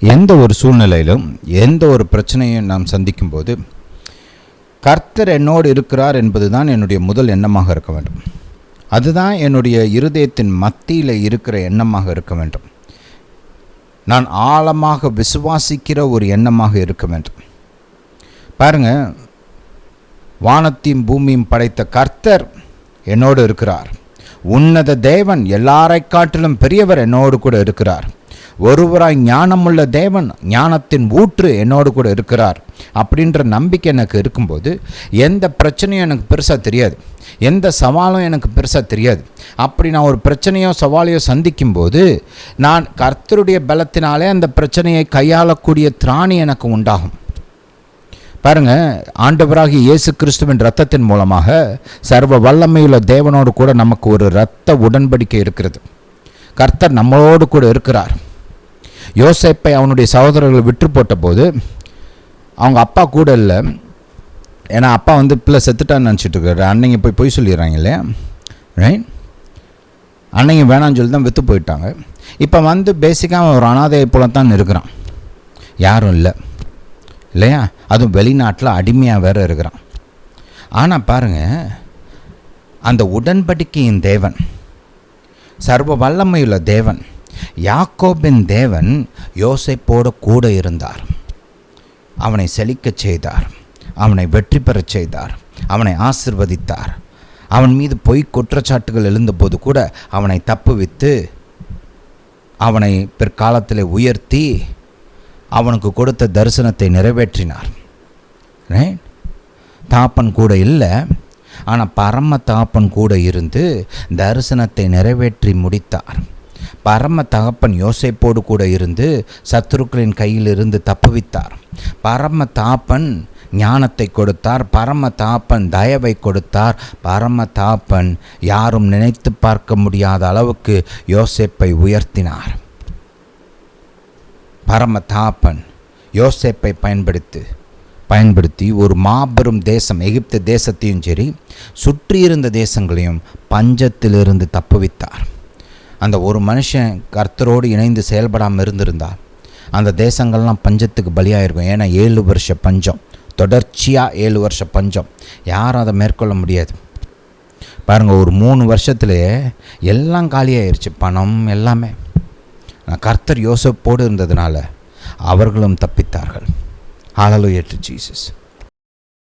எந்த ஒரு சூழ்நிலையிலும் எந்த ஒரு பிரச்சனையும் நாம் சந்திக்கும்போது கர்த்தர் என்னோடு இருக்கிறார் என்பது தான் என்னுடைய முதல் எண்ணமாக இருக்க வேண்டும். அதுதான் என்னுடைய இருதயத்தின் மத்தியில் இருக்கிற எண்ணமாக இருக்க வேண்டும். நான் ஆழமாக விசுவாசிக்கிற ஒரு எண்ணமாக இருக்க வேண்டும். பாருங்கள், வானத்தையும் பூமியும் படைத்த கர்த்தர் என்னோடு இருக்கிறார். உன்னத தேவன் எல்லாரை காட்டிலும் பெரியவர் என்னோடு கூட இருக்கிறார். ஒருவராய் ஞானமுள்ள தேவன், ஞானத்தின் ஊற்று என்னோடு கூட இருக்கிறார் அப்படின்ற நம்பிக்கை எனக்கு இருக்கும்போது எந்த பிரச்சனையும் எனக்கு பெருசாக தெரியாது, எந்த சவாலும் எனக்கு பெருசாக தெரியாது. அப்படி நான் ஒரு பிரச்சனையோ சவாலையோ சந்திக்கும்போது நான் கர்த்தருடைய பலத்தினாலே அந்த பிரச்சனையை கையாளக்கூடிய திராணி எனக்கு உண்டாகும். பாருங்கள், ஆண்டவராகிய இயேசு கிறிஸ்துவின் இரத்தத்தின் மூலமாக சர்வ வல்லமையுள்ள தேவனோடு கூட நமக்கு ஒரு இரத்த உடன்படிக்கை இருக்கிறது. கர்த்தர் நம்மளோடு கூட இருக்கிறார். யோசேப்பை அவனுடைய சகோதரர்கள் விற்று போட்ட போது அவங்க அப்பா கூட இல்லை. ஏன்னா அப்பா பிள்ளை செத்துட்டான்னு நினச்சிட்டு இருக்காரு. அன்னைங்க போய் சொல்லிடுறாங்க இல்லையா, ரைட்? அன்னைங்க வேணான்னு சொல்லி தான் விற்று போயிட்டாங்க. இப்போ பேசிக்காக ஒரு அனாதையை போல தான் இருக்கிறான், யாரும் இல்லை இல்லையா? அதுவும் வெளிநாட்டில் அடிமையாக வேறு இருக்கிறான். ஆனால் பாருங்கள், அந்த உடன்படிக்கையின் தேவன், சர்வ வல்லமையுள்ள தேவன், யாக்கோபின் தேவன் யோசேப்போடு கூட இருந்தார். அவனை செழிக்கச் செய்தார், அவனை வெற்றி பெறச் செய்தார், அவனை ஆசிர்வதித்தார். அவன் மீது பொய் குற்றச்சாட்டுகள் எழுந்தபோது கூட அவனை தப்புவித்து அவனை பிற்காலத்தில் உயர்த்தி அவனுக்கு கொடுத்த தரிசனத்தை நிறைவேற்றினார். ரைட்? தாப்பன் கூட இல்லை, ஆனால் பரம தாப்பன் கூட இருந்து தரிசனத்தை நிறைவேற்றி முடித்தார். பரம தகப்பன் யோசேப்போடு கூட இருந்து சத்துருக்களின் கையிலிருந்து தப்புவித்தார். பரம தாப்பன் ஞானத்தை கொடுத்தார், பரம தாப்பன் தயவை கொடுத்தார், பரம தாப்பன் யாரும் நினைத்து பார்க்க முடியாத அளவுக்கு யோசேப்பை உயர்த்தினார். பரம தாப்பன் யோசேப்பை பயன்படுத்தி ஒரு மாபெரும் தேசம், எகிப்து தேசத்தையும் சரி சுற்றியிருந்த தேசங்களையும் பஞ்சத்திலிருந்து தப்புவித்தார். அந்த ஒரு மனுஷன் கர்த்தரோடு இணைந்து செயல்படாமல் இருந்திருந்தால் அந்த தேசங்கள்லாம் பஞ்சத்துக்கு பலியாயிருக்கும். ஏன்னா 7 வருஷ பஞ்சம், தொடர்ச்சியாக 7 வருஷ பஞ்சம், யாரும் அதை மேற்கொள்ள முடியாது. பாருங்கள், ஒரு 3 வருஷத்துலேயே எல்லாம் காலியாயிருச்சு, பணம் எல்லாமே. கர்த்தர் யோசேப்போடு இருந்ததுனால அவர்களும் தப்பித்தார்கள். ஹல்லேலூயா டு ஜீசஸ்.